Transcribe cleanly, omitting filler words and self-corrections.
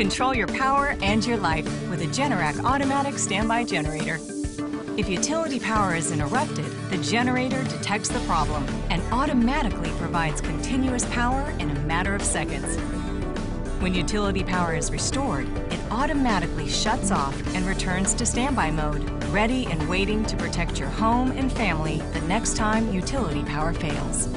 Control your power and your life with a Generac automatic standby generator. If utility power is interrupted, the generator detects the problem and automatically provides continuous power in a matter of seconds. When utility power is restored, it automatically shuts off and returns to standby mode, ready and waiting to protect your home and family the next time utility power fails.